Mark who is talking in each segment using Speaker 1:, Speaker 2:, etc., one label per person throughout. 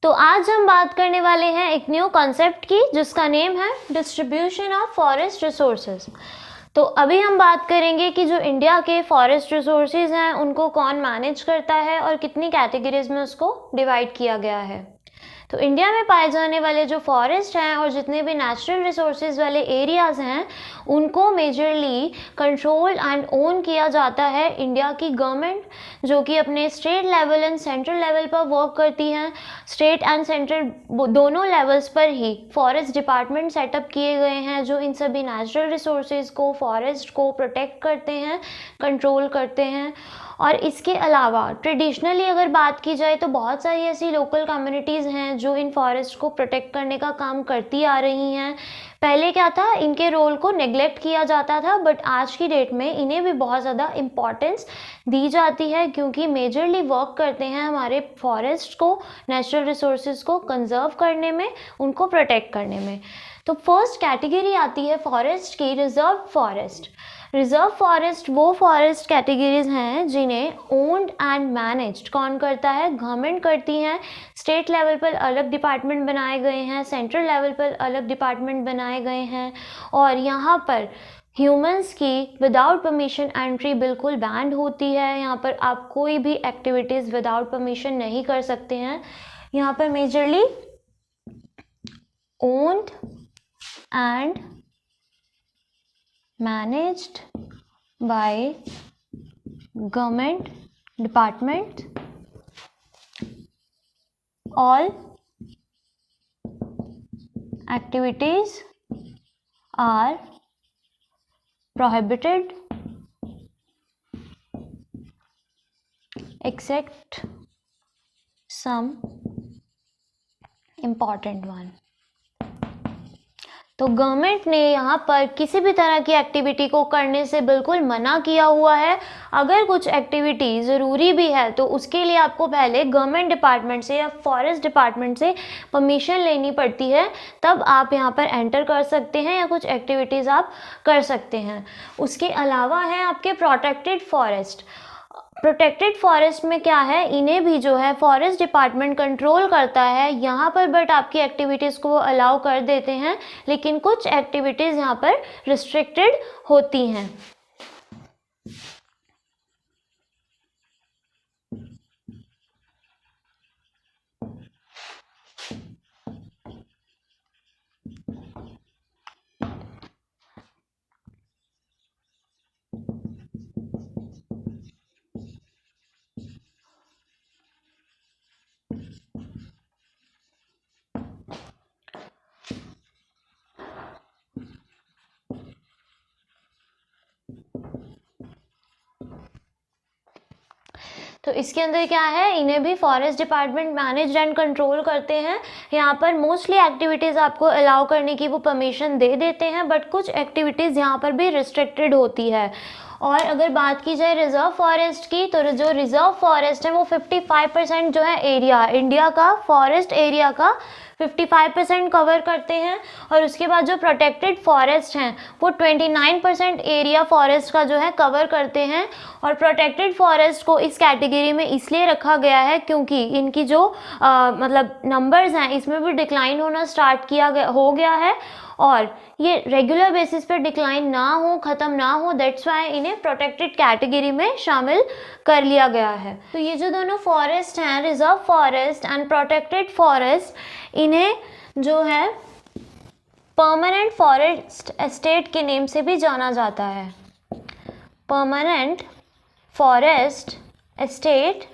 Speaker 1: तो आज हम बात करने वाले हैं एक न्यू कॉन्सेप्ट की जिसका नेम है डिस्ट्रीब्यूशन ऑफ फॉरेस्ट रिसोर्सेज। तो अभी हम बात करेंगे कि जो इंडिया के फॉरेस्ट रिसोर्सेज हैं उनको कौन मैनेज करता है और कितनी कैटेगरीज में उसको डिवाइड किया गया है। तो इंडिया में पाए जाने वाले जो फॉरेस्ट हैं और जितने भी नेचुरल रिसोर्सेज वाले एरियाज़ हैं उनको मेजरली कंट्रोल एंड ओन किया जाता है इंडिया की गवर्नमेंट, जो कि अपने state level and central level पर वर्क करती हैं। स्टेट एंड सेंट्रल दोनों लेवल्स पर ही फॉरेस्ट डिपार्टमेंट सेटअप किए गए हैं जो इन सभी नेचुरल रिसोर्सेज को, फॉरेस्ट को प्रोटेक्ट करते हैं, कंट्रोल करते हैं। और इसके अलावा ट्रेडिशनली अगर बात की जाए तो बहुत सारी ऐसी लोकल कम्युनिटीज़ हैं जो इन फॉरेस्ट को प्रोटेक्ट करने का काम करती आ रही हैं। पहले क्या था, इनके रोल को नेग्लेक्ट किया जाता था, बट आज की डेट में इन्हें भी बहुत ज़्यादा इम्पॉर्टेंस दी जाती है क्योंकि मेजरली वर्क करते हैं हमारे फॉरेस्ट को, नेचुरल रिसोर्सेज को कंजर्व करने में, उनको प्रोटेक्ट करने में। तो फर्स्ट कैटेगरी आती है फॉरेस्ट की रिजर्व फॉरेस्ट। रिजर्व फॉरेस्ट वो फॉरेस्ट कैटेगरीज हैं जिन्हें ओन्ड एंड मैनेज्ड कौन करता है, गवर्नमेंट करती हैं। स्टेट लेवल पर अलग डिपार्टमेंट बनाए गए हैं, सेंट्रल लेवल पर अलग डिपार्टमेंट बनाए गए हैं और यहाँ पर ह्यूमंस की विदाउट परमिशन एंट्री बिल्कुल बैंड होती है। यहाँ पर आप कोई भी एक्टिविटीज़ विदाउट परमिशन नहीं कर सकते हैं। यहाँ पर majorly owned and managed by government department. All activities are prohibited except some important one. तो गवर्नमेंट ने यहाँ पर किसी भी तरह की एक्टिविटी को करने से बिल्कुल मना किया हुआ है। अगर कुछ एक्टिविटी ज़रूरी भी है तो उसके लिए आपको पहले गवर्नमेंट डिपार्टमेंट से या फॉरेस्ट डिपार्टमेंट से परमिशन लेनी पड़ती है, तब आप यहाँ पर एंटर कर सकते हैं या कुछ एक्टिविटीज़ आप कर सकते हैं। उसके अलावा है आपके प्रोटेक्टेड फॉरेस्ट। प्रोटेक्टेड फॉरेस्ट में क्या है, इन्हें भी जो है फॉरेस्ट डिपार्टमेंट कंट्रोल करता है यहाँ पर, बट आपकी एक्टिविटीज़ को वो अलाउ कर देते हैं, लेकिन कुछ एक्टिविटीज़ यहाँ पर रिस्ट्रिक्टेड होती हैं। तो इसके अंदर क्या है, इन्हें भी forest department manage and control करते हैं। यहाँ पर मोस्टली एक्टिविटीज़ आपको अलाउ करने की वो परमिशन दे देते हैं, बट कुछ एक्टिविटीज़ यहाँ पर भी रिस्ट्रिक्टेड होती है। और अगर बात की जाए रिजर्व फॉरेस्ट की, तो जो रिजर्व फॉरेस्ट है वो 55% जो है एरिया, इंडिया का फॉरेस्ट एरिया का 55% कवर करते हैं। और उसके बाद जो प्रोटेक्टेड फॉरेस्ट हैं वो 29% एरिया फॉरेस्ट का जो है कवर करते हैं। और प्रोटेक्टेड फॉरेस्ट को इस कैटेगरी में इसलिए रखा गया है क्योंकि इनकी जो मतलब नंबर्स हैं इसमें भी डिक्लाइन होना स्टार्ट हो गया है और ये रेगुलर बेसिस पर डिक्लाइन ना हो, ख़त्म ना हो, दैट्स वाई इन्हें प्रोटेक्टेड कैटेगरी में शामिल कर लिया गया है। तो ये जो दोनों फॉरेस्ट हैं, reserve forest and protected forest, इन्हें जो है परमानेंट फॉरेस्ट एस्टेट के नेम से भी जाना जाता है। परमानेंट फॉरेस्ट एस्टेट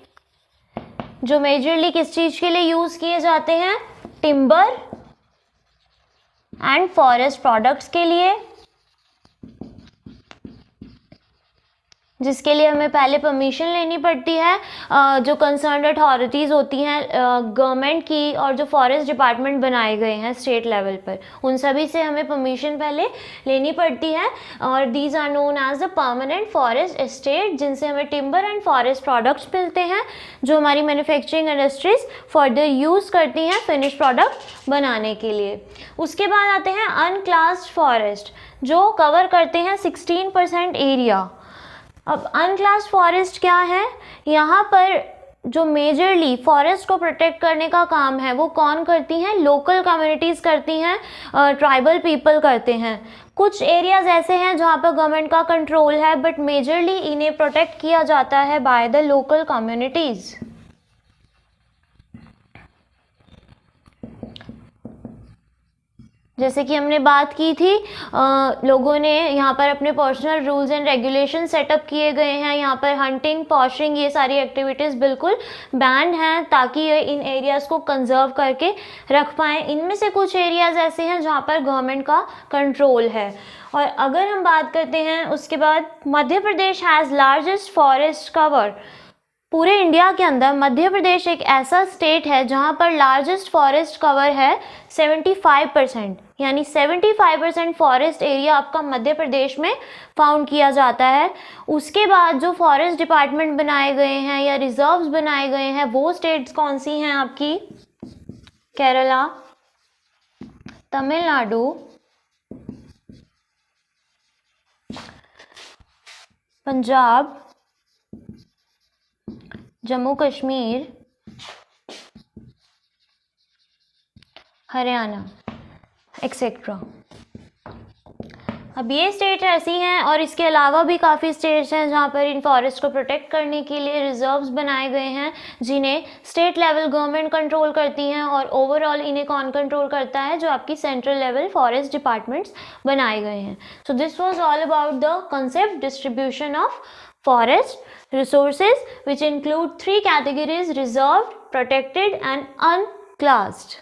Speaker 1: जो मेजरली किस चीज़ के लिए यूज़ किए जाते हैं, टिम्बर एंड फॉरेस्ट प्रोडक्ट्स के लिए, जिसके लिए हमें पहले परमिशन लेनी पड़ती है। जो कंसर्न्ड अथॉरिटीज़ होती हैं गवर्नमेंट की और जो फॉरेस्ट डिपार्टमेंट बनाए गए हैं स्टेट लेवल पर, उन सभी से हमें परमिशन पहले लेनी पड़ती है। और these are known as the permanent forest estate, जिनसे हमें टिम्बर एंड फॉरेस्ट प्रोडक्ट्स मिलते हैं जो हमारी मैन्युफैक्चरिंग इंडस्ट्रीज फर्दर यूज़ करती हैं फिनिश प्रोडक्ट बनाने के लिए। उसके बाद आते हैं अनक्लास्ड फॉरेस्ट जो कवर करते हैं 16% एरिया। अब अनक्लास्ड फॉरेस्ट क्या है, यहाँ पर जो मेजरली फॉरेस्ट को प्रोटेक्ट करने का काम है वो कौन करती हैं? लोकल कम्युनिटीज़ करती हैं, ट्राइबल पीपल करते हैं। कुछ एरियाज़ ऐसे हैं जहाँ पर गवर्नमेंट का कंट्रोल है, बट मेजरली इन्हें प्रोटेक्ट किया जाता है बाय द लोकल कम्युनिटीज़। जैसे कि हमने बात की थी, लोगों ने यहाँ पर अपने personal rules and regulation setup किए गए हैं। यहाँ पर हंटिंग, पॉचिंग, ये सारी एक्टिविटीज़ बिल्कुल बैंड हैं ताकि ये इन एरियाज़ को कंजर्व करके रख पाएँ। इनमें से कुछ एरियाज़ ऐसे हैं जहाँ पर गवर्नमेंट का कंट्रोल है। और अगर हम बात करते हैं उसके बाद, Madhya Pradesh has largest forest cover. पूरे इंडिया के अंदर मध्य प्रदेश एक ऐसा स्टेट है जहां पर लार्जेस्ट फॉरेस्ट कवर है 75%, यानी 75% फॉरेस्ट एरिया आपका मध्य प्रदेश में फाउंड किया जाता है। उसके बाद जो फॉरेस्ट डिपार्टमेंट बनाए गए हैं या रिजर्व्स बनाए गए हैं वो स्टेट्स कौन सी हैं आपकी? केरला, तमिलनाडु, पंजाब, जम्मू कश्मीर, हरियाणा, एक्सेट्रा। अब ये स्टेट ऐसी हैं और इसके अलावा भी काफ़ी स्टेट्स हैं जहाँ पर इन फॉरेस्ट को प्रोटेक्ट करने के लिए रिजर्व्स बनाए गए हैं, जिन्हें स्टेट लेवल गवर्नमेंट कंट्रोल करती हैं। और ओवरऑल इन्हें कौन कंट्रोल करता है? जो आपकी सेंट्रल लेवल फॉरेस्ट डिपार्टमेंट्स बनाए गए हैं। So this was all about the concept distribution of forest resources, which include 3 categories: reserved, protected and unclassed.